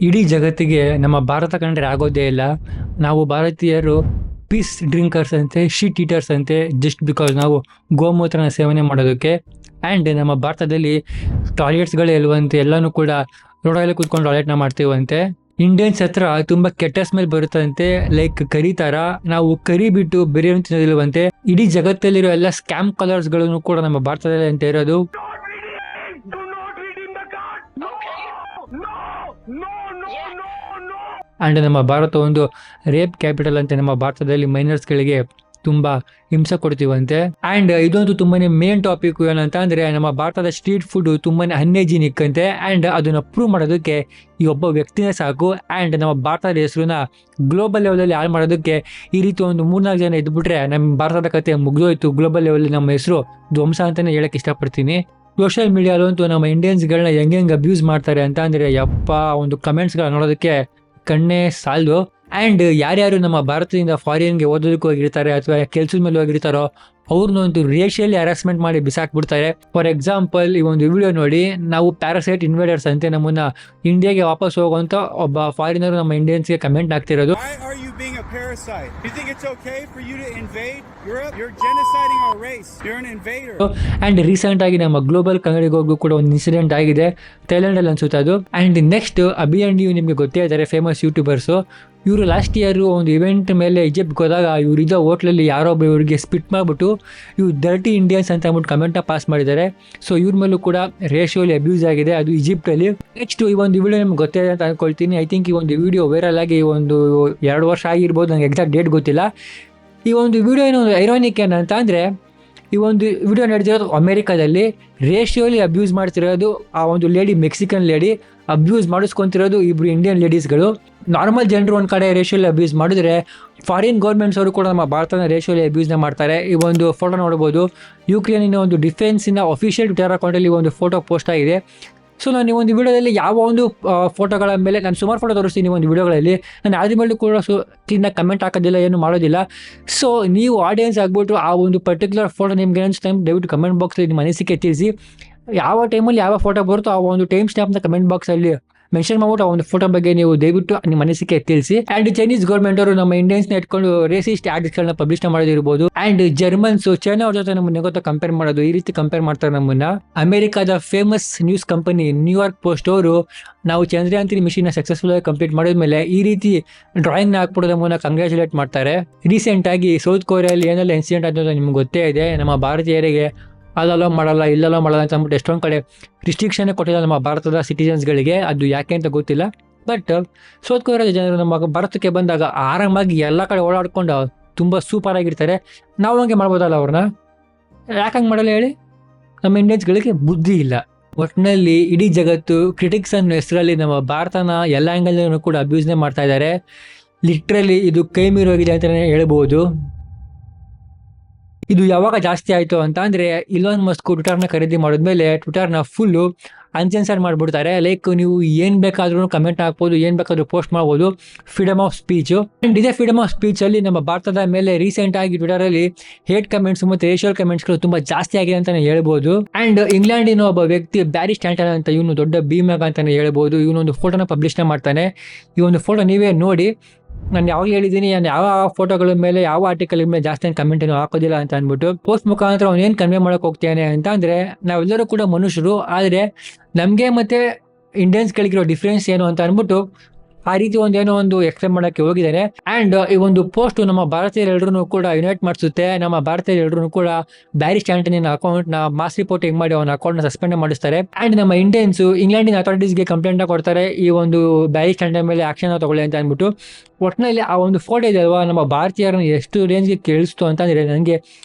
ಇಡೀ ಜಗತ್ತಿಗೆ ನಮ್ಮ ಭಾರತ ಕಂಡ್ರೆ ಆಗೋದೇ ಇಲ್ಲ. ನಾವು ಭಾರತೀಯರು ಪೀಸ್ ಡ್ರಿಂಕರ್ಸ್ ಅಂತೆ, ಶೀಟ್ ಈಟರ್ಸ್ ಅಂತೆ, ಜಸ್ಟ್ ಬಿಕಾಸ್ ನಾವು ಗೋಮೂತ್ರನ ಸೇವನೆ ಮಾಡೋದಕ್ಕೆ. ಆ್ಯಂಡ್ ನಮ್ಮ ಭಾರತದಲ್ಲಿ ಟಾಯ್ಲೆಟ್ಸ್ಗಳೇ ಇಲ್ವಂತೆ, ಎಲ್ಲನೂ ಕೂಡ ರೋಡಲ್ಲಿ ಕೂತ್ಕೊಂಡು ಟಾಯ್ಲೆಟ್ನ ಮಾಡ್ತೀವಂತೆ. ಇಂಡಿಯನ್ಸ್ ಹತ್ರ ತುಂಬ ಕೆಟ್ಟ ಸ್ಮೆಲ್ ಬರುತ್ತಂತೆ, ಲೈಕ್ ಕರಿ ಥರ. ನಾವು ಕರಿ ಬಿಟ್ಟು ಬೇರೆ ತಿನ್ನೋದಿಲ್ವಂತೆ. ಇಡೀ ಜಗತ್ತಲ್ಲಿರೋ ಎಲ್ಲ ಸ್ಕ್ಯಾಮ್ ಕಲರ್ಸ್ಗಳನ್ನು ಕೂಡ ನಮ್ಮ ಭಾರತದಲ್ಲಿ ಅಂತ ಇರೋದು. ಆ್ಯಂಡ್ ನಮ್ಮ ಭಾರತ ಒಂದು ರೇಪ್ ಕ್ಯಾಪಿಟಲ್ ಅಂತ. ನಮ್ಮ ಭಾರತದಲ್ಲಿ ಮೈನರ್ಸ್ಗಳಿಗೆ ತುಂಬ ಹಿಂಸೆ ಕೊಡ್ತೀವಂತೆ. ಆ್ಯಂಡ್ ಇದೊಂದು ತುಂಬಾ ಮೇನ್ ಟಾಪಿಕ್ ಏನಂತ ಅಂದರೆ, ನಮ್ಮ ಭಾರತದ ಸ್ಟ್ರೀಟ್ ಫುಡ್ ತುಂಬಾ ಅನ್ಹೈಜಿನಿಕ್ ಅಂತೆ. ಆ್ಯಂಡ್ ಅದನ್ನು ಪ್ರೂವ್ ಮಾಡೋದಕ್ಕೆ ಈ ಒಬ್ಬ ವ್ಯಕ್ತಿನೇ ಸಾಕು. ಆ್ಯಂಡ್ ನಮ್ಮ ಭಾರತದ ಹೆಸರನ್ನ ಗ್ಲೋಬಲ್ ಲೆವೆಲಲ್ಲಿ ಹಾಳು ಮಾಡೋದಕ್ಕೆ ಈ ರೀತಿ ಒಂದು 3-4 ಜನ ಇದ್ಬಿಟ್ರೆ ನಮ್ಮ ಭಾರತದ ಕತೆ ಮುಗಿದೋಯ್ತು. ಗ್ಲೋಬಲ್ ಲೆವೆಲಲ್ಲಿ ನಮ್ಮ ಹೆಸರು ಧ್ವಂಸ ಅಂತಲೇ ಹೇಳಕ್ಕೆ ಇಷ್ಟಪಡ್ತೀನಿ. ಸೋಷಿಯಲ್ ಮೀಡಿಯಾಲಂತೂ ನಮ್ಮ ಇಂಡಿಯನ್ಸ್ಗಳನ್ನ ಹೆಂಗೆ ಅಬ್ಯೂಸ್ ಮಾಡ್ತಾರೆ ಅಂತ ಅಂದರೆ, ಯಪ್ಪ, ಒಂದು ಕಮೆಂಟ್ಸ್ಗಳ ನೋಡೋದಕ್ಕೆ ಕಣ್ಣೇ ಸಾಲದು. ಆ್ಯಂಡ್ ಯಾರ್ಯಾರು ನಮ್ಮ ಭಾರತದಿಂದ ಫಾರಿನ್ಗೆ ಓದೋದಕ್ಕೆ ಹೋಗಿರ್ತಾರೆ ಅಥವಾ ಕೆಲಸದ ಮೇಲೆ ಹೋಗಿರ್ತಾರೋ ಅವ್ರನ್ನೊಂದು ರೇಷಿಯಲಿ ಹರಾಸ್ಮೆಂಟ್ ಮಾಡಿ ಬಿಸಾಕ್ಬಿಡ್ತಾರೆ. ಫಾರ್ ಎಕ್ಸಾಂಪಲ್, ಈ ಒಂದು ವಿಡಿಯೋ ನೋಡಿ, ನಾವು ಪ್ಯಾರಾಸೈಟ್ ಇನ್ವೇಡರ್ಸ್ ಅಂತೆ ನಮ್ಮನ್ನ ಇಂಡಿಯಾಗೆ ವಾಪಸ್ ಹೋಗುವಂತ ಒಬ್ಬ ಫಾರಿನರ್ ನಮ್ಮ ಇಂಡಿಯನ್ಸ್ಗೆ ಕಮೆಂಟ್ ಆಗ್ತಿರೋದು. ಆ್ಯಂಡ್ ರೀಸೆಂಟ್ ಆಗಿ ನಮ್ಮ ಗ್ಲೋಬಲ್ ಕನ್ನಡಿಗೋರ್ಗೂ ಕೂಡ ಒಂದು ಇನ್ಸಿಡೆಂಟ್ ಆಗಿದೆ, ಥೈಲ್ಯಾಂಡಲ್ಲಿ ಅನ್ಸುತ್ತೆ ಅದು. ಆ್ಯಂಡ್ ನೆಕ್ಸ್ಟ್ ಅಭಿ ಅಂಡ್ ಯು ನಿಮಗೆ ಗೊತ್ತೇ ಇದ್ದಾರೆ, ಫೇಮಸ್ ಯೂಟ್ಯೂಬರ್ಸು. ಇವರು ಲಾಸ್ಟ್ ಇಯರು ಒಂದು ಇವೆಂಟ್ ಮೇಲೆ ಈಜಿಪ್ಟ್ಗೆ ಹೋದಾಗ ಇವರಿದ್ದ ಹೋಟ್ಲಲ್ಲಿ ಯಾರೊಬ್ಬ ಇವರಿಗೆ ಸ್ಪಿಟ್ ಮಾಡಿಬಿಟ್ಟು ಇವು ಡರ್ಟಿ ಇಂಡಿಯನ್ಸ್ ಅಂತ ಅಂದ್ಬಿಟ್ಟು ಕಮೆಂಟ್ನ ಪಾಸ್ ಮಾಡಿದ್ದಾರೆ. ಸೊ ಇವ್ರ ಮೇಲೂ ಕೂಡ ರೇಷಿಯೋಲಿ ಅಬ್ಯೂಸ್ ಆಗಿದೆ, ಅದು ಈಜಿಪ್ಟಲ್ಲಿ. ನೆಕ್ಸ್ಟ್ ಈ ಒಂದು ವಿಡಿಯೋ ನಿಮ್ಗೆ ಗೊತ್ತಿದೆ ಅಂತ ಅಂದ್ಕೊಳ್ತೀನಿ. ಐ ಥಿಂಕ್ ಈ ಒಂದು ವಿಡಿಯೋ ವೈರಲ್ ಆಗಿ ಒಂದು 2 ವರ್ಷ ಆಗಿರ್ಬೋದು, ನನಗೆ ಎಕ್ಸಾಕ್ಟ್ ಡೇಟ್ ಗೊತ್ತಿಲ್ಲ. ಈ ಒಂದು ವಿಡಿಯೋ ಏನೋ ಒಂದು ಐರಾನಿಕ್ ಏನಂತ ಅಂದರೆ, ಈ ಒಂದು ವಿಡಿಯೋ ನಡೆದಿರೋದು ಅಮೇರಿಕಾದಲ್ಲಿ. ರೇಷಿಯೋಲಿ ಅಬ್ಯೂಸ್ ಮಾಡ್ತಿರೋದು ಆ ಒಂದು ಲೇಡಿ, ಮೆಕ್ಸಿಕನ್ ಲೇಡಿ. ಅಬ್ಯೂಸ್ ಮಾಡಿಸ್ಕೊತಿರೋದು ಇಬ್ಬರು ಇಂಡಿಯನ್ ಲೇಡೀಸ್ಗಳು. ನಾರ್ಮಲ್ ಜನರು ಒಂದು ಕಡೆ ರೇಷಿಯೋಲಿ ಅಬ್ಯೂಸ್ ಮಾಡಿದ್ರೆ, ಫಾರಿನ್ ಗೌರ್ಮೆಂಟ್ಸ್ ಅವರು ಕೂಡ ನಮ್ಮ ಭಾರತನ ರೇಷಿಯೋಲಿ ಅಬ್ಯೂಸ್ನ ಮಾಡ್ತಾರೆ. ಈ ಒಂದು ಫೋಟೋ ನೋಡ್ಬೋದು, ಯುಕ್ರೇನಿನ ಒಂದು ಡಿಫೆನ್ಸಿನ ಅಫಿಷಿಯಲ್ ಟ್ವಿಟರ್ ಅಕೌಂಟಲ್ಲಿ ಒಂದು ಫೋಟೋ ಪೋಸ್ಟ್ ಆಗಿದೆ. ಸೊ ನಾನು ಈ ಒಂದು ವಿಡಿಯೋದಲ್ಲಿ ಯಾವ ಒಂದು ಫೋಟೋಗಳ ಮೇಲೆ, ನಾನು ಸುಮಾರು ಫೋಟೋ ತೋರಿಸ್ತೀನಿ ಈ ಒಂದು ವಿಡಿಯೋಗಳಲ್ಲಿ, ನಾನು ಯಾವ್ದ್ರ ಮೇಲೂ ಕೂಡ ಕ್ಲೀನಾಗಿ ಕಮೆಂಟ್ ಹಾಕೋದಿಲ್ಲ, ಏನು ಮಾಡೋದಿಲ್ಲ. ಸೊ ನೀವು ಆಡಿಯನ್ಸ್ ಆಗ್ಬಿಟ್ಟು ಆ ಒಂದು ಪರ್ಟಿಕ್ಯುಲರ್ ಫೋಟೋ ನಿಮ್ಗೆ ಏನಿಸ್ ಟೈಮ್ ದಯವಿಟ್ಟು ಕಮೆಂಟ್ ಬಾಕ್ಸಲ್ಲಿ ನಿಮ್ಮ ಅನಿಸಿಕೆ ತಿಳಿಸಿ. ಯಾವ ಟೈಮಲ್ಲಿ ಯಾವ ಫೋಟೋ ಬರುತ್ತೋ ಆ ಒಂದು ಟೈಮ್ ಸ್ಟಾಂಪ್ನ ಕಮೆಂಟ್ ಬಾಕ್ಸಲ್ಲಿ ಮೆನ್ಷನ್ ಮಾಡ್ಬಿಟ್ಟು ಆ ಒಂದು ಫೋಟೋ ಬಗ್ಗೆ ನೀವು ದಯವಿಟ್ಟು ನಿಮ್ಮ ಅನಿಸಿಕೆ ತಿಳಿಸಿ. ಆ್ಯಂಡ್ ಚೈನೀಸ್ ಗೌರ್ಮೆಂಟ್ ಅವರು ನಮ್ಮ ಇಂಡಿಯನ್ಸ್ನ ಇಟ್ಕೊಂಡು ರೇಸಿಸ್ಟ್ ಆರ್ಟಿಸ್ಟ್ಗಳನ್ನ ಪಬ್ಲಿಷ್ನ ಮಾಡೋದಿರ್ಬೋದು. ಆ್ಯಂಡ್ ಜರ್ಮನ್ಸ್ ಚೈನಾ ಅವ್ರ ಜೊತೆ ನಮ್ಮನ್ನ ಗೊತ್ತಾ ಕಂಪೇರ್ ಮಾಡೋದು, ಈ ರೀತಿ ಕಂಪೇರ್ ಮಾಡ್ತಾರೆ ನಮ್ಮನ್ನ. ಅಮೆರಿಕಾದ famous news company New York post ಅವರು ನಾವು ಚಂದ್ರಯಾನ್ 3 ಮಿಷನ್ನ ಸಕ್ಸಸ್ಫುಲ್ ಆಗಿ ಕಂಪ್ಲೀಟ್ ಮಾಡಿದ್ಮೇಲೆ ಈ ರೀತಿ ಡ್ರಾಯಿಂಗ್ನ ಹಾಕ್ಬಿಡೋದ್ರ ಮೂಲಕ ಕಂಗ್ರ್ಯಾಚುಲೇಟ್ ಮಾಡ್ತಾರೆ. ರೀಸೆಂಟ್ ಆಗಿ ಸೌತ್ ಕೊರಿಯಾದಲ್ಲಿ ಏನೆಲ್ಲ ಇನ್ಸಿಡೆಂಟ್ ಆಯ್ತು ನಿಮ್ಗೆ ಗೊತ್ತೇ ಇದೆ. ನಮ್ಮ ಭಾರತೀಯರಿಗೆ ಅಲ್ಲೋ ಮಾಡಲ್ಲ, ಇಲ್ಲಲ್ಲೋ ಮಾಡಲ್ಲ ಅಂತ ಅಂದ್ಬಿಟ್ಟು ಎಷ್ಟೊಂದು ಕಡೆ ರಿಸ್ಟ್ರಿಕ್ಷನ್ನೇ ಕೊಟ್ಟಿಲ್ಲ ನಮ್ಮ ಭಾರತದ ಸಿಟಿಜನ್ಸ್ಗಳಿಗೆ. ಅದು ಯಾಕೆ ಅಂತ ಗೊತ್ತಿಲ್ಲ. ಬಟ್ ಸೌತ್ ಕೊರಿಯಾದ ಜನರು ನಮ್ಮ ಭಾರತಕ್ಕೆ ಬಂದಾಗ ಆರಾಮಾಗಿ ಎಲ್ಲ ಕಡೆ ಓಡಾಡ್ಕೊಂಡು ತುಂಬ ಸೂಪರ್ ಆಗಿರ್ತಾರೆ. ನಾವು ಹಂಗೆ ಮಾಡ್ಬೋದಲ್ಲ ಅವ್ರನ್ನ? ಯಾಕೆ ಹಂಗೆ ಮಾಡಲ್ಲ ಹೇಳಿ? ನಮ್ಮ ಇಂಡಿಯನ್ಸ್ಗಳಿಗೆ ಬುದ್ಧಿ ಇಲ್ಲ. ಒಟ್ಟಿನಲ್ಲಿ ಇಡೀ ಜಗತ್ತು ಕ್ರಿಟಿಕ್ಸ್ ಅನ್ನೋ ಹೆಸರಲ್ಲಿ ನಮ್ಮ ಭಾರತನ ಎಲ್ಲ ಆ್ಯಂಗಲ್ನೂ ಕೂಡ ಅಬ್ಯೂಸ್ನೇ ಮಾಡ್ತಾ ಇದ್ದಾರೆ. ಲಿಟ್ರಲಿ ಇದು ಕೈ ಮೀರೋಗಿದೆ ಅಂತಲೇ ಹೇಳ್ಬೋದು. ಇದು ಯಾವಾಗ ಜಾಸ್ತಿ ಆಯಿತು ಅಂತ ಅಂದರೆ, ಇಲಾನ್ ಮಸ್ಕ್ ಟ್ವಿಟರ್ನ ಖರೀದಿ ಮಾಡಿದ್ಮೇಲೆ ಟ್ವಿಟರ್ನ ಫುಲ್ಲು ಅನ್ಸೆನ್ಸರ್ ಮಾಡಿಬಿಡ್ತಾರೆ. ಲೈಕ್ ನೀವು ಏನು ಬೇಕಾದ್ರೂ ಕಮೆಂಟ್ ಹಾಕ್ಬೋದು, ಏನು ಬೇಕಾದರೂ ಪೋಸ್ಟ್ ಮಾಡ್ಬೋದು, ಫ್ರೀಡಮ್ ಆಫ್ ಸ್ಪೀಚು. ಆ್ಯಂಡ್ ಇದೇ ಫ್ರೀಡಮ್ ಆಫ್ ಸ್ಪೀಚಲ್ಲಿ ನಮ್ಮ ಭಾರತದ ಮೇಲೆ ರೀಸೆಂಟಾಗಿ ಟ್ವಿಟರಲ್ಲಿ ಹೇಟ್ ಕಮೆಂಟ್ಸ್ ಮತ್ತು ರೇಷಿಯಲ್ ಕಮೆಂಟ್ಸ್ಗಳು ತುಂಬ ಜಾಸ್ತಿ ಆಗಿದೆ ಅಂತಲೇ ಹೇಳ್ಬೋದು. ಆ್ಯಂಡ್ ಇಂಗ್ಲೆಂಡಿನ ಒಬ್ಬ ವ್ಯಕ್ತಿ ಬ್ಯಾರಿ ಸ್ಟ್ಯಾಂಟನ್ ಅಂತ, ಇವನು ದೊಡ್ಡ ಭೀಮಗ ಅಂತಲೇ ಹೇಳ್ಬೋದು. ಇವನೊಂದು ಫೋಟೋನ ಪಬ್ಲಿಷ್ನ ಮಾಡ್ತಾನೆ. ಈ ಒಂದು ಫೋಟೋ ನೀವೇ ನೋಡಿ. ನಾನು ಯಾವಾಗ ಹೇಳಿದ್ದೀನಿ, ನಾನು ಯಾವ ಫೋಟೋಗಳ ಮೇಲೆ, ಯಾವ ಆರ್ಟಿಕಲ್ ಮೇಲೆ ಜಾಸ್ತಿ ಕಮೆಂಟ್ ಏನು ಹಾಕೋದಿಲ್ಲ ಅಂತ ಅಂದ್ಬಿಟ್ಟು. ಪೋಸ್ಟ್ ಮುಖಾಂತರ ಅವ್ನು ಏನು ಕನ್ವೆ ಮಾಡೋಕೆ ಹೋಗ್ತಾನೆ ಅಂತ ಅಂದರೆ, ನಾವೆಲ್ಲರೂ ಕೂಡ ಮನುಷ್ಯರು, ಆದರೆ ನಮಗೆ ಮತ್ತು ಇಂಡಿಯನ್ಸ್ಗಳಿಗಿರೋ ಡಿಫ್ರೆನ್ಸ್ ಏನು ಅಂತ ಅಂದ್ಬಿಟ್ಟು ಆ ರೀತಿ ಏನೋ ಒಂದು ಎಕ್ಸ್ಪ್ಲೇನ್ ಮಾಡೋಕ್ಕೆ ಹೋಗಿದ್ದಾರೆ. ಆ್ಯಂಡ್ ಈ ಒಂದು ಪೋಸ್ಟು ನಮ್ಮ ಭಾರತೀಯರೆಲ್ಲರೂ ಕೂಡ ಯುನೈಟ್ ಮಾಡಿಸುತ್ತೆ. ನಮ್ಮ ಭಾರತೀಯರೆಲ್ಲರೂ ಕೂಡ ಬ್ಯಾರಿ ಸ್ಟ್ಯಾಂಟನಿನ ಅಕೌಂಟ್ನ ಮಾಸ್ ರಿಪೋರ್ಟಿಂಗ್ ಮಾಡಿ ಅವನ ಅಕೌಂಟ್ನ ಸಸ್ಪೆಂಡ್ ಮಾಡಿಸ್ತಾರೆ. ಆ್ಯಂಡ್ ನಮ್ಮ ಇಂಡಿಯನ್ಸು ಇಂಗ್ಲೆಂಡಿನ ಅಥಾರಿಟೀಸ್ಗೆ ಕಂಪ್ಲೇಂಟ್ನ ಕೊಡ್ತಾರೆ, ಈ ಒಂದು ಬ್ಯಾರಿ ಸ್ಟ್ಯಾಂಟನ್ ಮೇಲೆ ಆಕ್ಷನ್ ತಗೊಳ್ಳಿ ಅಂತ ಅಂದ್ಬಿಟ್ಟು. ಒಟ್ಟಿನಲ್ಲಿ ಆ ಒಂದು ಫೋಟೋ ಇದೆ ಅಲ್ವಾ, ನಮ್ಮ ಭಾರತೀಯರನ್ನು ಎಷ್ಟು ರೇಂಜ್ಗೆ ಕೇಳಿಸ್ತು ಅಂತಂದರೆ, ನನಗೆ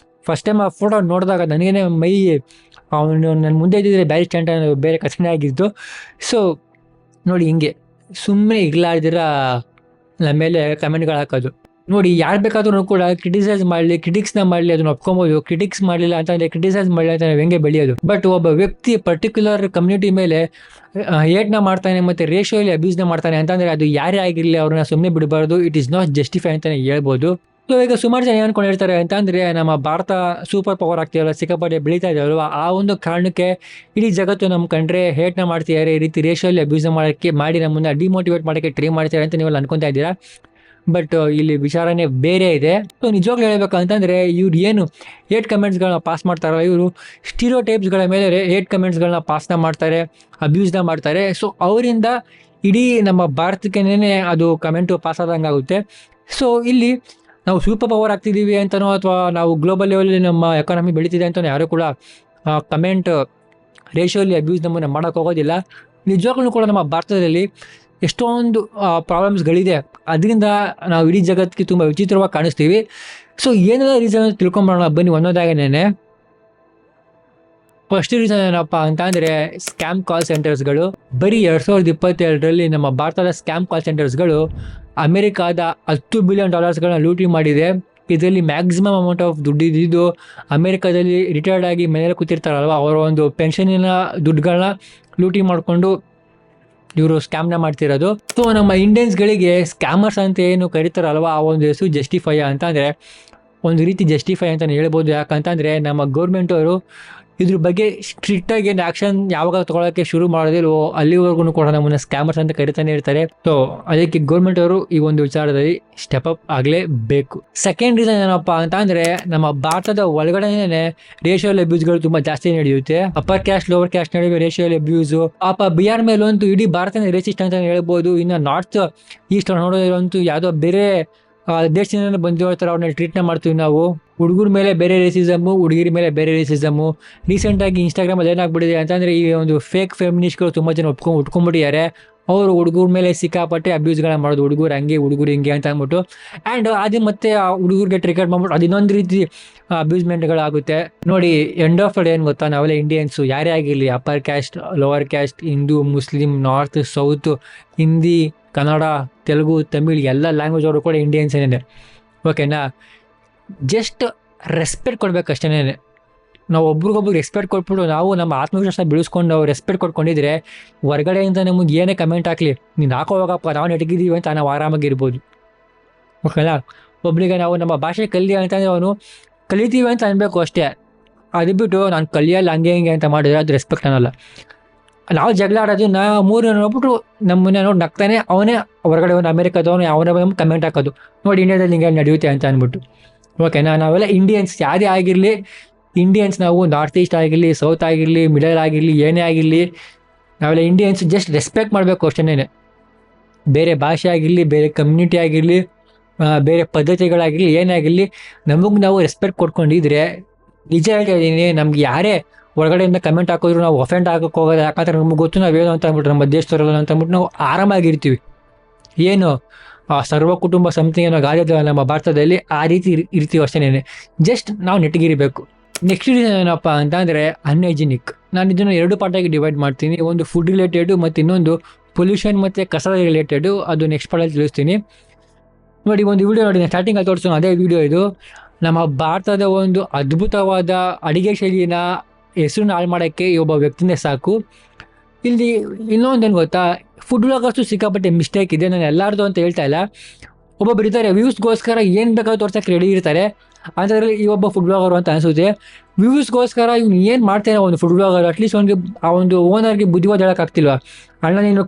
ಫಸ್ಟ್ ಟೈಮ್ ಆ ಫೋಟೋ ನೋಡಿದಾಗ ನನಗೇ ಮೈ, ಅವನು ನನ್ನ ಮುಂದೆ ಇದ್ದಿದ್ರೆ ಬ್ಯಾರಿ ಸ್ಟ್ಯಾಂಟನ್ ಬೇರೆ ಕಚನೆ ಆಗಿದ್ದು. ಸೊ ನೋಡಿ, ಹಿಂಗೆ ಸುಮ್ಮನೆ ಇರ್ಲಾರ್ದಿರ ನಮ್ಮ ಮೇಲೆ ಕಮೆಂಟ್ಗಳು ಹಾಕೋದು ನೋಡಿ. ಯಾರು ಬೇಕಾದ್ರೂ ಕೂಡ ಕ್ರಿಟಿಸೈಸ್ ಮಾಡಲಿ, ಕ್ರಿಟಿಕ್ಸ್ನ ಮಾಡಲಿ, ಅದನ್ನ ಒಪ್ಕೊಬೋದು. ಕ್ರಿಟಿಕ್ಸ್ ಮಾಡಲಿಲ್ಲ ಅಂತಂದರೆ, ಕ್ರಿಟಿಸೈಸ್ ಮಾಡಲಿ ಅಂತ ನಾವು ಹೆಂಗೆ ಬೆಳೆಯೋದು? ಬಟ್ ಒಬ್ಬ ವ್ಯಕ್ತಿ ಪರ್ಟಿಕ್ಯುಲರ್ ಕಮ್ಯುನಿಟಿ ಮೇಲೆ ಏಟ್ನ ಮಾಡ್ತಾನೆ ಮತ್ತು ರೇಷಿಯೋಲಿ ಅಬ್ಯೂಸ್ನ ಮಾಡ್ತಾನೆ ಅಂತಂದರೆ, ಅದು ಯಾರೇ ಆಗಿರಲಿ ಅವ್ರನ್ನ ಸುಮ್ಮನೆ ಬಿಡಬಾರ್ದು. ಇಟ್ ಈಸ್ ನಾಟ್ ಜಸ್ಟಿಫೈ ಅಂತಲೇ ಹೇಳ್ಬೋದು. ಸೊ ಈಗ ಸುಮಾರು ಜನ ಏನು ಅನ್ಕೊಂಡಿರ್ತಾರೆ ಅಂತಂದರೆ, ನಮ್ಮ ಭಾರತ ಸೂಪರ್ ಪವರ್ ಆಗ್ತೀವಲ್ಲ, ಸಿಕ್ಕಾಪಟ್ಟೆ ಬೆಳೀತಾ ಇದ್ದಾವಲ್ವ, ಆ ಒಂದು ಕಾರಣಕ್ಕೆ ಇಡೀ ಜಗತ್ತು ನಮ್ಮ ಕಂಡ್ರೆ ಹೇಟ್ನ ಮಾಡ್ತಿದ್ದಾರೆ, ಈ ರೀತಿ ರೇಷಿಯಲ್ ಅಬ್ಯೂಸ್ ಮಾಡಿ ನಮ್ಮನ್ನ ಡಿಮೋಟಿವೇಟ್ ಮಾಡೋಕ್ಕೆ ಟ್ರೈ ಮಾಡ್ತಾರೆ ಅಂತ ನೀವೆಲ್ಲ ಅನ್ಕೊತಾ ಇದ್ದೀರಾ. ಬಟ್ ಇಲ್ಲಿ ವಿಚಾರನೇ ಬೇರೆ ಇದೆ. ಸೊ ನಿಜವಾಗ್ಲೂ ಹೇಳ್ಬೇಕಂತಂದರೆ, ಇವ್ರು ಏನು ಹೇಟ್ ಕಮೆಂಟ್ಸ್ಗಳನ್ನ ಪಾಸ್ ಮಾಡ್ತಾರಲ್ಲ, ಇವರು ಸ್ಟೀರಿಯೋ ಟೈಪ್ಸ್ಗಳ ಮೇಲೆ ಹೇಟ್ ಕಮೆಂಟ್ಸ್ಗಳನ್ನ ಪಾಸ್ನ ಮಾಡ್ತಾರೆ, ಅಬ್ಯೂಸ್ನ ಮಾಡ್ತಾರೆ. ಸೊ ಅವರಿಂದ ಇಡೀ ನಮ್ಮ ಭಾರತಕ್ಕೇನೆ ಅದು ಕಮೆಂಟು ಪಾಸ್ ಆದಂಗೆ ಆಗುತ್ತೆ. ಸೊ ಇಲ್ಲಿ ನಾವು ಸೂಪರ್ ಪವರ್ ಆಗ್ತಿದ್ದೀವಿ ಅಂತನೋ, ಅಥವಾ ನಾವು ಗ್ಲೋಬಲ್ ಲೆವೆಲಲ್ಲಿ ನಮ್ಮ ಎಕಾನಮಿ ಬೆಳೀತಿದೆ ಅಂತಲೋ ಯಾರೂ ಕೂಡ ಕಮೆಂಟ್ ರೇಷಿಯಲಿ ಅಬ್ಯೂಸ್ ನಮ್ಮನ್ನು ಮಾಡೋಕ್ಕೆ ಹೋಗೋದಿಲ್ಲ. ನಿಜವಾಗ್ಲೂ ಕೂಡ ನಮ್ಮ ಭಾರತದಲ್ಲಿ ಎಷ್ಟೊಂದು ಪ್ರಾಬ್ಲಮ್ಸ್ಗಳಿದೆ, ಅದರಿಂದ ನಾವು ಇಡೀ ಜಗತ್ತಿಗೆ ತುಂಬ ವಿಚಿತ್ರವಾಗಿ ಕಾಣಿಸ್ತೀವಿ. ಸೊ ಏನೆಲ್ಲ ರೀಸನ್ ತಿಳ್ಕೊಂಬರೋಣ ಬನ್ನಿ ಒಂದೊಂದಾಗೇನೆ. ಫಸ್ಟ್ ರೀಸನ್ ಏನಪ್ಪ ಅಂತ ಅಂದರೆ, ಸ್ಕ್ಯಾಮ್ ಕಾಲ್ ಸೆಂಟರ್ಸ್ಗಳು. ಬರೀ 2022ರಲ್ಲಿ ನಮ್ಮ ಭಾರತದ ಸ್ಕ್ಯಾಮ್ ಕಾಲ್ ಸೆಂಟರ್ಸ್ಗಳು ಅಮೆರಿಕಾದ $10 ಬಿಲಿಯನ್ ಲೂಟಿ ಮಾಡಿದೆ. ಇದರಲ್ಲಿ ಮ್ಯಾಕ್ಸಿಮಮ್ ಅಮೌಂಟ್ ಆಫ್ ದುಡ್ಡು ಇದ್ದಿದ್ದು ಅಮೆರಿಕಾದಲ್ಲಿ ರಿಟೈರ್ಡ್ ಆಗಿ ಮನೇಲಿ ಕೂತಿರ್ತಾರಲ್ವ, ಅವರ ಒಂದು ಪೆನ್ಷನಿನ ದುಡ್ಡುಗಳನ್ನ ಲೂಟಿ ಮಾಡಿಕೊಂಡು ಇವರು ಸ್ಕ್ಯಾಮ್ನ ಮಾಡ್ತಿರೋದು. ಸೊ ನಮ್ಮ ಇಂಡಿಯನ್ಸ್ಗಳಿಗೆ ಸ್ಕ್ಯಾಮರ್ಸ್ ಅಂತ ಏನು ಕರೀತಾರಲ್ವ, ಆ ಒಂದು ಹೆಸರು ಜಸ್ಟಿಫೈ ಅಂತ, ಅಂದರೆ ಒಂದು ರೀತಿ ಜಸ್ಟಿಫೈ ಅಂತಲೇ ಹೇಳ್ಬೋದು. ಯಾಕಂತಂದರೆ ನಮ್ಮ ಗೌರ್ಮೆಂಟವರು ಇದ್ರ ಬಗ್ಗೆ ಸ್ಟ್ರಿಕ್ಟಾಗಿ ಏನು ಆ್ಯಕ್ಷನ್ ಯಾವಾಗ ತೊಗೊಳಕ್ಕೆ ಶುರು ಮಾಡೋದಿಲ್ವೋ ಅಲ್ಲಿವರೆಗೂ ಕೂಡ ನಮ್ಮನ್ನು ಸ್ಕ್ಯಾಮರ್ಸ್ ಅಂತ ಕರಿತಾನೆ ಇರ್ತಾರೆ. ಸೊ ಅದಕ್ಕೆ ಗೌರ್ಮೆಂಟ್ ಅವರು ಈ ಒಂದು ವಿಚಾರದಲ್ಲಿ ಸ್ಟೆಪ್ ಅಪ್ ಆಗಲೇಬೇಕು. ಸೆಕೆಂಡ್ ರೀಸನ್ ಏನಪ್ಪ ಅಂತ ಅಂದರೆ, ನಮ್ಮ ಭಾರತದ ಒಳಗಡೆನೇ ರೇಷಿಯಲ್ ಅಬ್ಯೂಸ್ಗಳು ತುಂಬ ಜಾಸ್ತಿ ನಡೆಯುತ್ತೆ. ಅಪ್ಪರ್ ಕ್ಯಾಸ್ಟ್ ಲೋವರ್ ಕ್ಯಾಸ್ಟ್ ನಡುವೆ ರೇಷಿಯಲ್ ಅಬ್ಯೂಸು. ಬಿಹಾರ್ ಮೇಲಂತೂ ಇಡೀ ಭಾರತನೇ ರೇಸಿಸ್ಟ್ ಅಂತ ಹೇಳ್ಬೋದು. ಇನ್ನು ನಾರ್ತ್ ಈಸ್ಟ್ ನೋಡೋದಂತೂ ಯಾವುದೋ ಬೇರೆ ದೇಶದಿಂದ ಬಂದಿರೋ ಥರ ಅವ್ರನ್ನ ಟ್ರೀಟ್ನ ಮಾಡ್ತೀವಿ ನಾವು. ಹುಡುಗರ ಮೇಲೆ ಬೇರೆ ರೇಸಿಸಮು, ಹುಡುಗಿರ ಮೇಲೆ ಬೇರೆ ರೇಸಿಸಮು. ರೀಸೆಂಟಾಗಿ ಇನ್ಸ್ಟಾಗ್ರಾಮಲ್ಲಿ ಏನಾಗ್ಬಿಟ್ಟಿದೆ ಅಂತಂದರೆ, ಈ ಒಂದು ಫೇಕ್ ಫೆಮಿನಿಸ್ಟ್ಗಳು ತುಂಬ ಜನ ಉಟ್ಕೊಂಡ್ಬಿಟ್ಟಿದ್ದಾರೆ. ಅವರು ಹುಡುಗರ ಮೇಲೆ ಸಿಕ್ಕಾಪಟ್ಟೆ ಅಬ್ಯೂಸ್ಗಳನ್ನ ಮಾಡೋದು, ಹುಡುಗರು ಹಂಗೆ ಹುಡುಗರು ಹಿಂಗೆ ಅಂತ ಅಂದ್ಬಿಟ್ಟು. ಆ್ಯಂಡ್ ಅದು ಮತ್ತೆ ಆ ಹುಡುಗರಿಗೆ ಟ್ರಿಗರ್ ಮಾಡ್ಬಿಟ್ಟು ಅದು ಇನ್ನೊಂದು ರೀತಿ ಅಬ್ಯೂಸ್ಮೆಂಟ್ಗಳಾಗುತ್ತೆ. ನೋಡಿ, ಎಂಡ್ ಆಫ್ ದ ಏನು ಗೊತ್ತಾ, ನಾವೆಲ್ಲ ಇಂಡಿಯನ್ಸು ಯಾರೇ ಆಗಿರಲಿ, upper caste lower caste, Hindu Muslim, north south, Hindi Kannada Telugu Tamil ಎಲ್ಲ ಲ್ಯಾಂಗ್ವೇಜ್ ಅವರು ಕೂಡ ಇಂಡಿಯನ್ಸ್ ಏನೇನೆ, ಓಕೆನಾ. ಜಸ್ಟ್ ರೆಸ್ಪೆಕ್ಟ್ ಕೊಡ್ಬೇಕು ಅಷ್ಟೇ. ನಾವು ಒಬ್ರಿಗೊಬ್ರಿಗೆ ರೆಸ್ಪೆಕ್ಟ್ ಕೊಟ್ಬಿಟ್ಟು ನಾವು ನಮ್ಮ ಆತ್ಮವಿಶ್ವಾಸ ಬೆಳೆಸ್ಕೊಂಡು ನಾವು ರೆಸ್ಪೆಕ್ಟ್ ಕೊಟ್ಕೊಂಡಿದ್ರೆ, ಹೊರಗಡೆಯಿಂದ ನಮಗೆ ಏನೇ ಕಮೆಂಟ್ ಹಾಕಲಿ, ನೀನು ಹಾಕೋವಾಗಪ್ಪ ನಾವು ನೆಟ್ಗಿದ್ದೀವಿ ಅಂತ ನಾವು ಆರಾಮಾಗಿರ್ಬೋದು, ಓಕೆನಾ. ಒಬ್ಬರಿಗೆ ನಾವು ನಮ್ಮ ಭಾಷೆ ಕಲಿ ಅಂತಂದರೆ ಅವನು ಕಲಿತೀವಿ ಅಂತ ಅನ್ಬೇಕು ಅಷ್ಟೇ. ಅದು ಬಿಟ್ಟು ನಾನು ಕಲಿಯಲ್ಲ ಹಂಗೆ ಹಿಂಗೆ ಅಂತ ಮಾಡಿದ್ರೆ ಅದು ರೆಸ್ಪೆಕ್ಟ್ ಅನ್ನಲ್ಲ. ನಾವು ಜಗಳ ಆಡೋದು, ಮೂರು ನೋಡ್ಬಿಟ್ಟು ನಮ್ಮನ್ನ ನೋಡಿ ನಗ್ತಾನೆ ಅವನೇ ಹೊರಗಡೆ ಒಂದು ಅಮೆರಿಕದವನು ಅವನ ಕಮೆಂಟ್ ಹಾಕೋದು, ನೋಡಿ ಇಂಡಿಯಾದಲ್ಲಿ ಹಿಂಗೆ ನಡೆಯುತ್ತೆ ಅಂತ ಅಂದ್ಬಿಟ್ಟು, ಓಕೆನಾ. ನಾವೆಲ್ಲ ಇಂಡಿಯನ್ಸ್ ಯಾರೇ ಆಗಿರಲಿ, ಇಂಡಿಯನ್ಸ್ ನಾವು ನಾರ್ತ್ ಈಸ್ಟ್ ಆಗಿರಲಿ, ಸೌತ್ ಆಗಿರಲಿ, ಮಿಡಲ್ ಆಗಿರಲಿ, ಏನೇ ಆಗಿರಲಿ, ನಾವೆಲ್ಲ ಇಂಡಿಯನ್ಸ್ ಜಸ್ಟ್ ರೆಸ್ಪೆಕ್ಟ್ ಮಾಡಬೇಕು ಅಷ್ಟೇ. ಬೇರೆ ಭಾಷೆ ಆಗಿರಲಿ, ಬೇರೆ ಕಮ್ಯುನಿಟಿ ಆಗಿರಲಿ, ಬೇರೆ ಪದ್ಧತಿಗಳಾಗಿರಲಿ, ಏನೇ ಆಗಿರಲಿ, ನಮಗೆ ನಾವು ರೆಸ್ಪೆಕ್ಟ್ ಕೊಟ್ಕೊಂಡಿದ್ರೆ, ನಿಜ ಹೇಳ್ತಾ ಇದ್ದೀನಿ, ನಮ್ಗೆ ಯಾರೇ ಹೊರಗಡೆಯಿಂದ ಕಮೆಂಟ್ ಹಾಕಿದ್ರು ನಾವು ಅಫೆಂಡ್ ಆಗೋಕ್ಕೆ ಹೋಗೋದು. ಯಾಕಂದರೆ ನಮಗೆ ಗೊತ್ತು ನಾವೇನು ಅಂತ ಅಂದ್ಬಿಟ್ಟು, ನಮ್ಮ ದೇಶದವರಲ್ಲ ಅಂತ ಅಂದ್ಬಿಟ್ಟು ನಾವು ಆರಾಮಾಗಿರ್ತೀವಿ. ಏನು ಸರ್ವ ಕುಟುಂಬ ಸಮಥಿಂಗ್ ಏನೋ ಗಾದೆ ನಮ್ಮ ಭಾರತದಲ್ಲಿ ಆ ರೀತಿ ಇರ್ತೀವಿ ಅಷ್ಟೇ. ಜಸ್ಟ್ ನಾವು ನೆಟ್ಟಗಿರಬೇಕು. ನೆಕ್ಸ್ಟ್ ರೀಸನ್ ಏನಪ್ಪ ಅಂತ ಅಂದರೆ, ಅನ್ಹೈಜಿನಿಕ್. ನಾನು ಇದನ್ನು 2 ಪಾರ್ಟಾಗಿ ಡಿವೈಡ್ ಮಾಡ್ತೀನಿ. ಒಂದು ಫುಡ್ ರಿಲೇಟೆಡು ಮತ್ತು ಇನ್ನೊಂದು ಪೊಲ್ಯೂಷನ್ ಮತ್ತು ಕಸದ ರಿಲೇಟೆಡು. ಅದು ನೆಕ್ಸ್ಟ್ ಪಾರ್ಟಲ್ಲಿ ತಿಳಿಸ್ತೀನಿ. ನೋಡಿ, ಒಂದು ವಿಡಿಯೋ ನೋಡಿ, ನಾನು ಸ್ಟಾರ್ಟಿಂಗಲ್ಲಿ ತೋರಿಸೋಣ ಅದೇ ವಿಡಿಯೋ ಇದು. ನಮ್ಮ ಭಾರತದ ಒಂದು ಅದ್ಭುತವಾದ ಅಡುಗೆ ಶೈಲಿನ ಹೆಸರನ್ನ ಹಾಳು ಮಾಡೋಕ್ಕೆ ಈ ಒಬ್ಬ ವ್ಯಕ್ತಿನೇ ಸಾಕು. ಇಲ್ಲಿ ಇನ್ನೊಂದೇನು ಗೊತ್ತಾ, ಫುಡ್ ವ್ಲಾಗರ್ಸು ಸಿಕ್ಕಾಪಟ್ಟೆ ಮಿಸ್ಟೇಕ್ ಇದೆ. ನಾನು ಎಲ್ಲರದು ಅಂತ ಹೇಳ್ತಾ ಇಲ್ಲ, ಒಬ್ಬೊಬ್ಬರು ಇರ್ತಾರೆ ವ್ಯೂಸ್ಗೋಸ್ಕರ ಏನು ಬೇಕಾದ್ರೂ ತೋರ್ಸೋಕ್ಕೆ ರೆಡಿ ಇರ್ತಾರೆ. ಅದರಲ್ಲಿ ಈ ಒಬ್ಬ ಫುಡ್ ವ್ಲಾಗರು ಅಂತ ಅನಿಸುತ್ತೆ. ವ್ಯೂಸ್ಗೋಸ್ಕರ ಇವ್ನು ಏನು ಮಾಡ್ತಾನೆ ಒಂದು ಫುಡ್ ವ್ಲಾಗರ್, ಅಟ್ಲೀಸ್ಟ್ ಅವನಿಗೆ ಆ ಒಂದು ಓನರ್ಗೆ ಬುದ್ಧಿವಾದ ಹೇಳೋಕ್ಕಾಗ್ತಿಲ್ವ? ಅಣ್ಣ ನೀನು